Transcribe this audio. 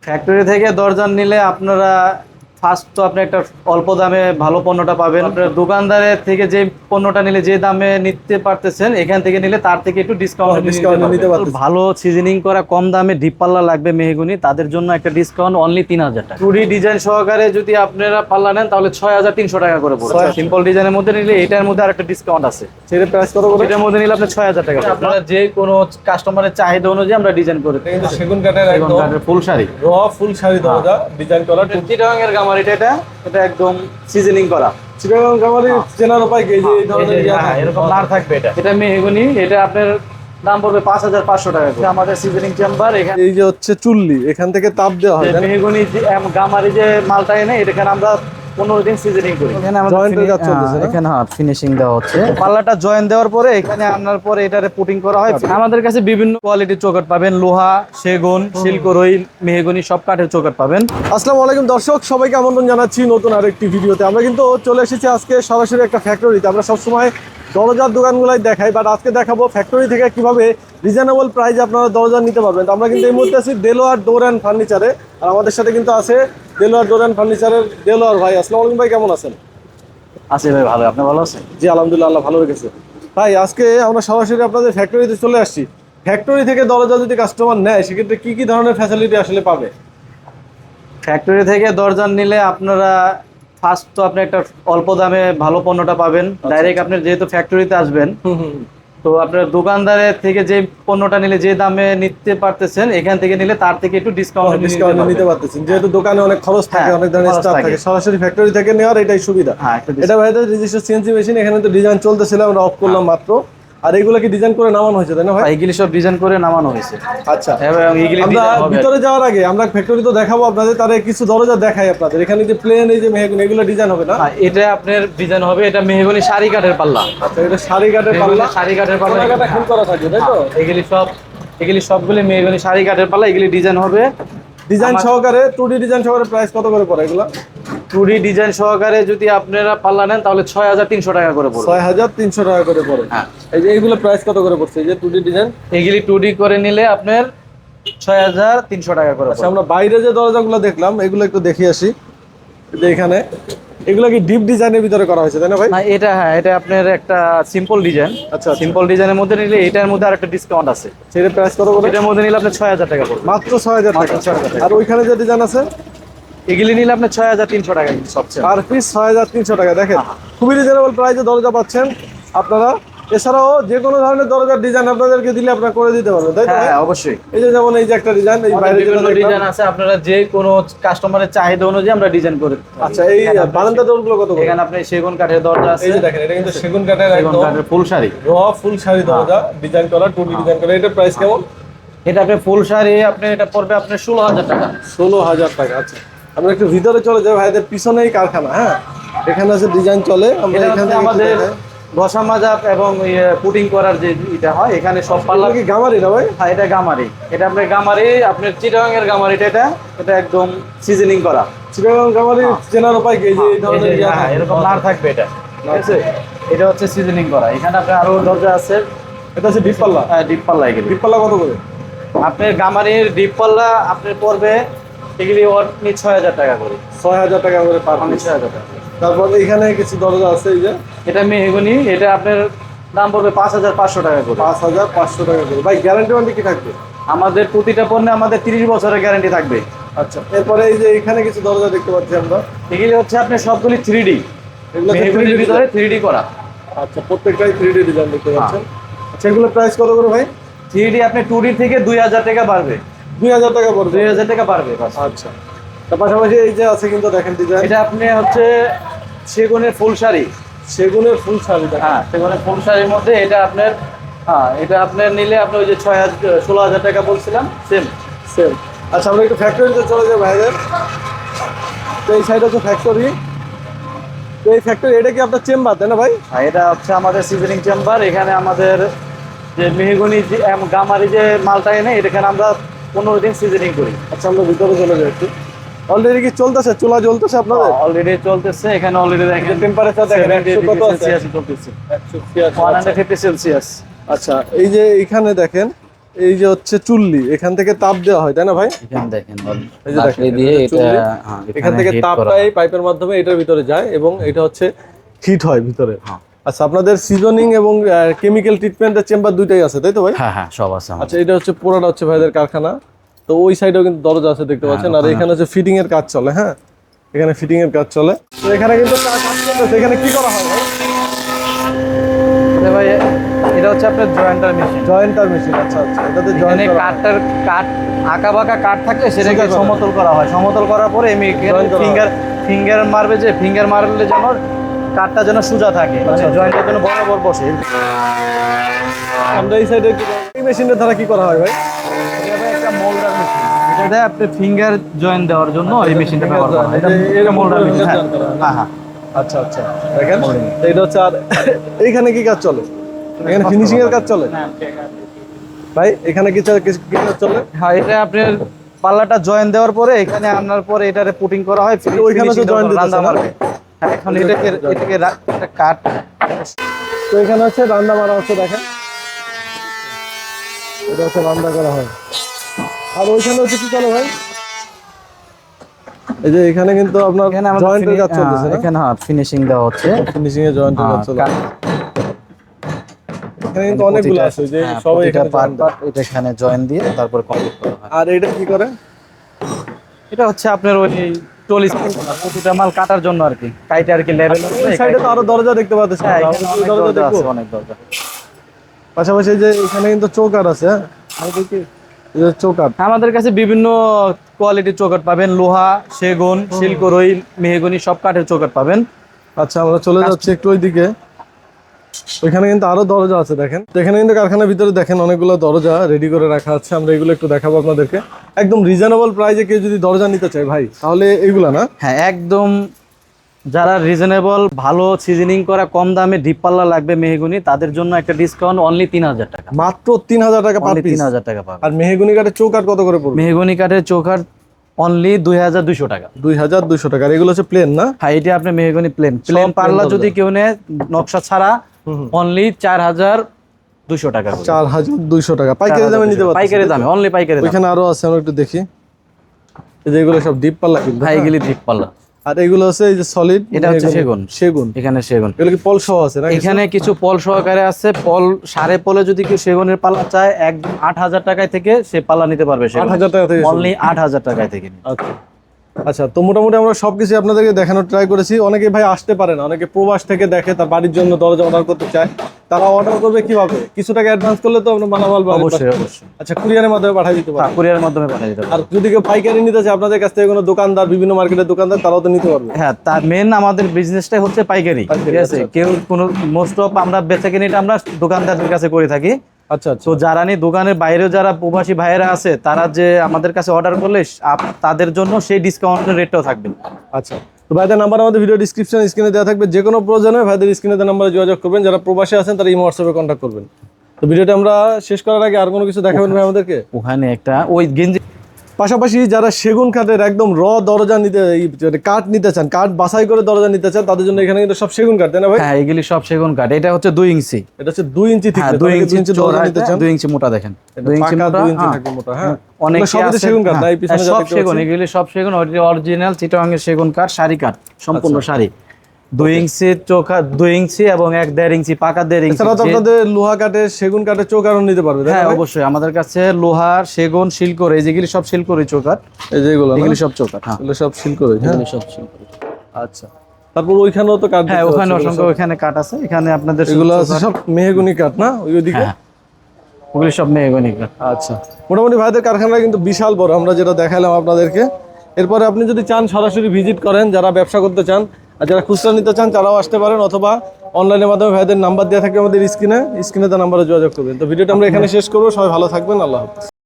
Factory থেকে দরজার নিলে আপনারা ফার্স্ট তো আপনি একটা অল্প দামে ভালো পণ্যটা পাবেন। আপনার দোকানদারের থেকে যে পণ্যটা নিলে যে দামে নিতে পারতেছেন, এখান থেকে নিলে তার থেকে একটু ডিসকাউন্ট নিতে পারবেন। ভালো সিজনিং করা কম দামে ডিপ পাল্লা লাগবে মেহগনি, তাদের জন্য একটা ডিসকাউন্ট অনলি 3000 টাকা। 2D ডিজাইন সহকারে যদি আপনারা পাল্লা নেন তাহলে 6300 টাকা করে পড়বে। সিম্পল ডিজাইনের মধ্যে নিলে এটার মধ্যে আরেকটা ডিসকাউন্ট আছে। সেটা প্রাইস কত করে? এটার মধ্যে নিলে আপনি 6000 টাকা। আপনারা যে কোনো কাস্টমারের চাহিদা অনুযায়ী আমরা ডিজাইন করে দিই। কিন্তু সেগুন কাঠের একদম ফুল শাড়ি, ফুল শাড়ি দরজা ডিজাইন করা। চিটাগাং গামারিটা এটা একদম সিজনিং করা। চিটাগাং গামারি চেনার উপায় কি? যে এই ধরনের এরকম নার থাকবে। এটা মেহগনি, এটা আপনার দাম পড়বে 5500 টাকা করে। আমাদের সিজনিং চেম্বার এখানে এই যে হচ্ছে চুল্লি, এখান থেকে তাপ দেওয়া হয়। মেহগনি গামারি যে মালটা এনে এখানে আমরা 15 দিন সিজনিং করি। এখানে ফিনিশিং দেওয়া হচ্ছে। পাল্লাটা জয়েন দেওয়ার পরে এখানে আনার পরে এটারে পুটিং করা হয়। আমাদের কাছে বিভিন্ন কোয়ালিটির চৌকাঠ পাবেন, লোহা, সেগুন, সিল্করই, মেহগনি সব কাঠের চৌকাঠ পাবেন। আসসালামু আলাইকুম দর্শক, সবাইকে আমন্ত্রণ জানাচ্ছি নতুন আরেকটি ভিডিওতে। আমরা কিন্তু চলে এসেছি আজকে সরাসরি একটা ফ্যাক্টরিতে। আমরা সবসময় দরজার দোকানগুলাই দেখাই, বাট আজকে দেখাবো ফ্যাক্টরি থেকে কিভাবে রিজনেবল প্রাইসে আপনারা দরজা নিতে পারবেন। তো আমরা কিন্তু এই মুহূর্তে আছি দেলোয়ার ডোর অ্যান্ড ফার্নিচারে, আর আমাদের সাথে কিন্তু আছে দেলোয়ার ডোর অ্যান্ড ফার্নিচারের দেলোয়ার ভাই। আসসালামু আলাইকুম ভাই, কেমন আছেন? আছি ভাই, ভালো। আপনি ভালো আছেন? জি আলহামদুলিল্লাহ, আল্লাহ ভালো রেখেছে। ভাই আজকে আমরা সরাসরি আপনাদের ফ্যাক্টরিতে চলে আসছি। ফ্যাক্টরি থেকে দরজা যদি কাস্টমার নেয় সেক্ষেত্রে কি কি ধরনের ফ্যাসিলিটি আসলে পাবে? ফ্যাক্টরি থেকে দরজা নিলে আপনারা ফার্স্ট তো আপনি একটা অল্প দামে ভালো পণ্যটা পাবেন। ডাইরেক্ট আপনি যেহেতু ফ্যাক্টরিতে আসবেন, তো আপনার দোকানদারের থেকে যে পণ্যটা নিলে যে দামে নিতে পারতেছেন, এখান থেকে নিলে তার থেকে একটু ডিসকাউন্ট নিতে পারতেছেন। যেহেতু দোকানে অনেক খরচ থাকে, অনেক ধরনের স্টাফ থাকে, সরাসরি ফ্যাক্টরি থেকে নেওয়ার এটাই সুবিধা। এটা ভাইদের রেজিস্টার সিএনসি মেশিন, এখানে তো ডিজাইন চলতেছিল, আমরা অফ করলাম মাত্র। আর এগুলো কি ডিজাইন করে নামানো হয়েছে, তাই না ভাই? এগুলি সব ডিজাইন করে নামানো হয়েছে। আচ্ছা, আমরা ভিতরে যাওয়ার আগে আমরা ফ্যাক্টরি তো দেখাবো আপনাদের, তার কিছু দরজা দেখাই আপনাদের। এখানে যে প্লেন এই যে মেহগনি, এগুলো ডিজাইন হবে না? এটা আপনার ডিজাইন হবে, এটা মেহগনি শাড়ি কাঠের পাল্লা। আচ্ছা, এটা শাড়ি কাঠের পাল্লা, শাড়ি কাঠের পাল্লা খুল করা থাকে, তাই তো? এগুলি সবগুলি মেহগনি শাড়ি কাঠের পাল্লা। এগুলি ডিজাইন হবে ডিজাইন সহকারে। 2D ডিজাইন সহকারে প্রাইস কত করে পড়ে এগুলো? 2D ডিজাইন সহকারে যদি আপনারা পাল্লা নেন তাহলে 6300 টাকা করে পড়বে। 6300 টাকা করে পড়ে। হ্যাঁ, এই যে এইগুলো প্রাইস কত করে পড়ছে? এই যে 2D ডিজাইন, এগুলি 2D করে নিলে আপনার 6300 টাকা করে পড়বে। আমরা বাইরে যে দরজাগুলো দেখলাম এগুলো একটু দেখি আসি। যে এখানে এগুলো কি ডিপ ডিজাইনের ভিতরে করা হয়েছে, তাই না ভাই? না, এটা এটা আপনার একটা সিম্পল ডিজাইন। আচ্ছা, সিম্পল ডিজাইনের মধ্যে নিলে এটার মধ্যে আরেকটা ডিসকাউন্ট আছে। সেটা প্রাইস কত করে? এটার মধ্যে নিলে আপনার 6000 টাকা পড়বে। মাত্র 6000 টাকা। আর ওইখানে যে ডিজাইন আছে এগুলি নিলে আপনার 6300 টাকা সবচেয়ে। পার পিস 6300 টাকা। দেখেন খুবই রিজনেবল প্রাইসে দরজা পাচ্ছেন আপনারা। এছাড়াও যে কোনো ধরনের দরজার ডিজাইন আপনাদেরকে দিলে আপনারা করে দিতে পারবেন, তাই তো? হ্যাঁ, অবশ্যই। এই যে যেমন এই যে একটা ডিজাইন, এই বাইরে যে ডিজাইন আছে, আপনারা যে কোনো কাস্টমারের চাহিদা অনুযায়ী আমরা ডিজাইন করে। আচ্ছা, এই বারান্দা ডোরগুলো কত করে? এখানে আপনি সেগুন কাঠের দরজা আছে। এই যে দেখেন, এটা কিন্তু সেগুন কাঠের একদম ফুল শাড়ি, ফুল শাড়ি দরজা ডিজাইন করা, 2D ডিজাইন করা। এটার প্রাইস কেমন? এটা আপনি ফুল শাড়ি আপনি এটা পড়বে আপনার 16000 টাকা। 16000 টাকা। আচ্ছা, আমরা একটু ভিতরে চলে যাই। ভাইদের পিছনেই কারখানা। হ্যাঁ, এখানে আছে ডিজাইন চলে। আমরা এখানে আমাদের ঘষা মাজা এবং পুটিং করার যে এটা হয়, এখানে সব পাল্লা কি গামারি না ভাই? হ্যাঁ, এটা গামারি। এটা আপনার গামারি, আপনার চিটাগাং এর গামারিটা। এটা একদম সিজনিং করা। চিটাগাং গামারি চেনার উপায় কি? যে এই ধরনের এরকম নার থাকবে। এটা ঠিক আছে, এটা হচ্ছে সিজনিং করা। এখানে আপনার আরো দরজা আছে। এটা হচ্ছে ডিপ পাল্লা। হ্যাঁ, ডিপ পাল্লা। এগুলি ডিপ পাল্লা কত করে? আপনার গামারির ডিপ পাল্লা আপনার পড়বে এগুলি 6000 টাকা করে। 6000 টাকা করে পার পিস। 6000 টাকা। তারপর এখানে কিছু দরজা আছে। এই যে এটা মেহগনি, এটা আপনার দাম পড়বে 5500 টাকা করে। 5500 টাকা করে। ভাই গ্যারান্টি ওয়ারেন্টি কি থাকবে? আমাদের প্রতিটা পণ্যে আমাদের 30 বছরের গ্যারান্টি থাকবে। আচ্ছা, এরপরে এই যে এখানে কিছু দরজা দেখতে পাচ্ছি আমরা। এগুলি হচ্ছে আপনার সবগুলি 3D, এগুলো মেহগনির ভিতরে 3D করা। আচ্ছা, প্রত্যেকটাই 3D ডিজাইন দেখতে পাচ্ছেন। আচ্ছা, এগুলো প্রাইস কত করে ভাই? 3D আপনি 2D থেকে 2000 টাকা বাড়বে। 2000 টাকা পড়বে। 2000 টাকা বাড়বে। আচ্ছা, তার পাশাপাশি এই যে আছে কিন্তু দেখেন ডিজাইন। এটা আপনি হচ্ছে সেগুনের ফুল শাড়ি। সেগুনের ফুল শাড়ি। হ্যাঁ, সেগুনের ফুল শাড়ির মধ্যে এটা আপনার, হ্যাঁ, এটা আপনার নিলে আপনি ওই যে 16000 টাকা বলছিলাম, সেম। আচ্ছা, আমরা একটু ফ্যাক্টরিতে চলে যাই ভাইদের। তো এই সাইড হচ্ছে ফ্যাক্টরি। তো এই ফ্যাক্টরি, এটা কি আপনার চেম্বার, তাই না ভাই? হ্যাঁ, এটা হচ্ছে আমাদের সিজনিং চেম্বার। এখানে আমাদের যে মেহগনি গামারি যে মালটা এনে এখানে আমরা 15 দিন সিজনিং করি। আচ্ছা, আমরা ভিতরে চলে যাই একটু। অলরেডি কি চলতেছে? চুলা জ্বলতেছে আপনাদের? অলরেডি চলতেছে। এখানে অলরেডি দেখেন টেম্পারেচার দেখেন 100 কত আছে? চলতেছে, 150 150 সেলসিয়াস। আচ্ছা, এই যে এখানে দেখেন এই যে হচ্ছে চুল্লি, এখান থেকে তাপ দেওয়া হয় তাই না ভাই? এখানে দেখেন এই যে দেখেন, লাকড়ি দিয়ে এটা এটা চুল্লি। হ্যাঁ, এখান এখানে থেকে heat তাপটা করা হয়। এই পাইপের মাধ্যমে এটার ভিতরে যায় এবং এটা হচ্ছে হিট হয় ভিতরে। হ্যাঁ। আচ্ছা, আপনাদের সিজনিং এবং কেমিক্যাল ট্রিটমেন্টের চেম্বার দুইটাই আছে তাই তো ভাই? হ্যাঁ হ্যাঁ, সব আছে আমাদের। আচ্ছা, এটা হচ্ছে পুরোটা হচ্ছে ভাইদের কারখানা। তো ওই সাইডেও কিন্তু দরজা আছে দেখতে পাচ্ছেন, আর ওখানে- এখানে হচ্ছে ফিটিং এর কাজ চলে। হ্যাঁ, এখানে ফিটিং এর কাজ চলে। তো এখানে কিন্তু কাজ চলতেছে। এখানে কি করা হয় ভাই? আরে ভাই, এটা হচ্ছে আপনার জয়েন্টার মেশিন। Jointer machine. আচ্ছা আচ্ছা, এটাতে এখানে জয়েন্ট করা হয়। কাঠ আঁকা বাঁকা কাঠ থাকলে সেটাকে সোজা করা হয়। সমতল করা হয়। সমতল করার পরে আমি Joint করা হয়। ফিঙ্গার মারবে, যে ফিঙ্গার মারলে যেন কাঠটা যেন সোজা থাকে, মানে আচ্ছা। জয়েন্টের জন্য বরাবর বসে। আমরা এই সাইডে এই মেশিনের দ্বারা কি করা হয় ভাই? এটা ভাই একটা মোল্ডার মেশিন। এটা আপনি ফিঙ্গার জয়েন্ট দেওয়ার জন্য এই মেশিনটা finger ব্যবহার করা হয়। joint, এটা এরকম মোল্ডার করে মেশিন। finger joint করা হয় না? হ্যাঁ হ্যাঁ। আচ্ছা আচ্ছা, দেখেন এইটা হচ্ছে। আর এইখানে কি কাজ চলে? এখানে ফিনিশিং এর কাজ চলে ভাই? এখানে কি কাজ চলে? হ্যাঁ, এটা আপনার পাল্লাটা জয়েন দেওয়ার পরে এখানে আনার পরে এটারে পুটিং করা হয়। ওইখানে তো finishing joint দিতেছে রান্দা না? মারবে। হ্যাঁ, এখন এটাকে একটা কাঠ। তো এখানে হচ্ছে রান্না মারা হচ্ছে, দেখেন এটা হচ্ছে রান্না করা হয়। আর ওইখানে হচ্ছে কি চলে ভাই? এই যে এখানে কিন্তু আপনার এখানে আমাদের জয়েন্টের কাজ চলতেছে না? এখানে হ্যাঁ ফিনিশিং দেওয়া হচ্ছে। ফিনিশিং এর জয়েন্টের কাজ চলে। এখানে কিন্তু অনেকগুলো আছে, ওই যে হ্যাঁ, সবাই প্রতিটা এখানে পার্ট joint দেয়। এটা এখানে জয়েন দিয়ে তারপর কমপ্লিট করা হয়। আর এটা কি করে? এটা হচ্ছে আপনার ওই টলি প্রতিটা মাল কাটার জন্য আর কি, কাইটে আর কি লেভেল। ওই সাইডে তো আরো দরজা দেখতে পাচ্ছি। হ্যাঁ, এখানে ওই অনেক দরজা দরজা দেখবো। আছে, অনেক দরজা। পাশাপাশি এই যে এখানে কিন্তু চৌকাঠ আছে। হ্যাঁ, আর দেখি এই যে চৌকাঠ। আমাদের কাছে বিভিন্ন কোয়ালিটির চৌকাঠ পাবেন, লোহা, সেগুন, শিলকরই, মেহগনি সব কাঠের চৌকাঠ পাবেন। আচ্ছা, আমরা চলে যাচ্ছি একটু ওইদিকে। ওইখানে কিন্তু আরো দরজা আছে দেখেন। তো এখানে কিন্তু কারখানার ভিতরে দেখেন অনেকগুলো দরজা রেডি করে রাখা আছে। আমরা এগুলো একটু দেখাবো আপনাদেরকে। একদম রিজনেবল প্রাইসে কেউ যদি দরজা নিতে চায় ভাই, তাহলে এগুলা না? হ্যাঁ, একদম যারা রিজনেবল, ভালো সিজনিং করা, কম দামে ডিপ পাল্লা লাগবে মেহগনি, তাদের জন্য একটা ডিসকাউন্ট অনলি 3000 টাকা। মাত্র 3000 টাকা পার অনলি পিস। 3000 টাকা পাবে। আর মেহগনি কাঠের চৌকাঠ কত করে পড়বে? মেহগনি কাঠের চৌকাঠ অনলি 2200 টাকা। 2200 টাকা। আর এগুলো হচ্ছে প্লেন না? হ্যাঁ, এটা আপনি মেহগনি প্লেন plain পাল্লা দরজা। যদি কেউ নেয় নকশা ছাড়া অনলি 4200 টাকা করে। 4200 টাকা পাইকারি দামে নিতে পারবেন। পাইকারি দামে, অনলি পাইকারি দামে। ওইখানে আরো আছে, আমরা একটু দেখি। এই যে এগুলো সব ডিপ পাল্লা কিন্তু। ভাই এগুলি ডিপ পাল্লা। আর এগুলো হচ্ছে এই যে সলিড। এটা হচ্ছে সেগুন। সেগুন। এখানে সেগুন। এগুলো কি পল সহ আছে না? এখানে কিছু পল সহকারে আছে। পল সাড়ে পলে যদি কেউ সেগুনের পাল্লা চায় একদম 8000 টাকায় থেকে সে পাল্লা নিতে পারবে। 8000 টাকা থেকে শুরু। অনলি 8000 টাকায় থেকে। আচ্ছা আচ্ছা, তো মোটামুটি আমরা সবকিছু আপনাদেরকে দেখানোর ট্রাই করেছি। অনেকে ভাই আসতে পারে না, অনেকে প্রবাস থেকে দেখে, তার বাড়ির জন্য দরজা অর্ডার করতে চায়। তারা অর্ডার করবে কিভাবে? কিছু টাকা অ্যাডভান্স করলে তো আমরা মালামাল অবশ্যই অবশ্যই। আচ্ছা, কুরিয়ারের মাধ্যমে পাঠিয়ে দিতে পারবো। কুরিয়ারের মাধ্যমে পাঠিয়ে দিতে আর যদি কেউ পাইকারি নিতে চায় আপনাদের কাছ থেকে, কোনো দোকানদার, বিভিন্ন মার্কেটের দোকানদার, তারাও তো নিতে পারবে। হ্যাঁ, তার মেন আমাদের বিজনেসটাই হচ্ছে পাইকারি। পাইকারি, ঠিক আছে, আচ্ছা। কেউ কোনো মোস্ট অফ আমরা বেচা কিনিটা আমরা দোকানদারদের কাছে করে থাকি। আচ্ছা আচ্ছা। তো যারা নিয়ে দোকানের বাইরেও যারা প্রবাসী ভাইয়েরা আছে, তারা যে আমাদের কাছে অর্ডার করলে তাদের জন্য সেই ডিসকাউন্টের রেটটাও থাকবে। আচ্ছা, তো ভাইদের নাম্বার আমাদের ভিডিও ডিসক্রিপশন স্ক্রিনে দেওয়া থাকবে। যে কোনো প্রয়োজনে ভাইদের স্ক্রিনে দেওয়া নাম্বারে যোগাযোগ করবেন। যারা প্রবাসী আছেন তারা এই হোয়াটসঅ্যাপে কন্ট্যাক্ট করবেন। তো ভিডিওটা আমরা শেষ করার আগে আর কোনো কিছু দেখাবেন ভাই আমাদেরকে? ওখানে একটা ওই গেঞ্জি পাশাপাশি যারা সেগুন কাঠের একদম দরজা নিতে, কাঠ নিতে চান, কাঠ বাছাই করে দরজা নিতে চান, তাদের জন্য এখানে কিন্তু সব সেগুন কাঠ, তাই না ভাই? হ্যাঁ, এগুলি সব সেগুন কাঠ। এটা হচ্ছে 2 ইঞ্চি। এটা হচ্ছে 2 ইঞ্চি হ্যাঁ, thickness, 2 অনেকে ইঞ্চি 2 ইঞ্চি দরজা নিতে চান। 2 ইঞ্চি মোটা দেখেন। এটা 2 ইঞ্চি পাকা মোটা। 2 ইঞ্চি হ্যাঁ। থাকে মোটা। হ্যাঁ, অনেকে এগুলো সবই তো আছে- সেগুন কাঠ, হ্যাঁ, না? এই পিছনে যা সব দেখতে সেগুন, পাচ্ছি। এগুলি সব সেগুন, অরিজিনাল চিটাগাংয়ের সেগুন কাঠ, সারি কাঠ, সম্পূর্ণ সারি। 2 ইঞ্চি চোখা, 2 ইঞ্চি এবং 1.5 ইঞ্চি পাকা 1.5 ইঞ্চি। এছাড়াও তো আপনাদের লোহা কাঠের, সেগুন কাঠের চৌকাঠও নিতে পারবে, তাই না হ্যাঁ ভাই? অবশ্যই, আমাদের কাছে লোহার, সেগুন, শিলকর, এই যেগুলি সব শিলকরি চৌকাঠ। এই যে এগুলো না? এগুলি সব চৌকাঠ। হ্যাঁ, এগুলো সব সিল করে। হ্যাঁ, এগুলি সব শিলকরি। আচ্ছা। তারপর ওইখানেও তো কাঠ হ্যাঁ, দেখতে ওখানে পাচ্ছি, অসংখ্য ওখানে কাঠ আছে। এখানে আপনাদের এগুলো আছে সব মেহগনি কাঠ না ওইদিকে? হ্যাঁ, ওগুলি সব মেহগনি কাঠ। আচ্ছা, মোটামুটি ভাইদের কারখানাটা কিন্তু বিশাল বড়, আমরা যেটা দেখালাম আপনাদেরকে। এরপরে আপনি যদি চান সরাসরি ভিজিট করেন, যারা ব্যবসা করতে চান আর যারা খুচরা নিতে চান তারাও আসতে পারেন, অথবা অনলাইনের মাধ্যমে ভাইদের নাম্বার দেওয়া থাকবে আমাদের স্ক্রিনে দেওয়া নাম্বারে যোগাযোগ করবেন। তো ভিডিওটা আমরা এখানে শেষ করবো। সবাই ভালো থাকবেন, আল্লাহ হাফেজ।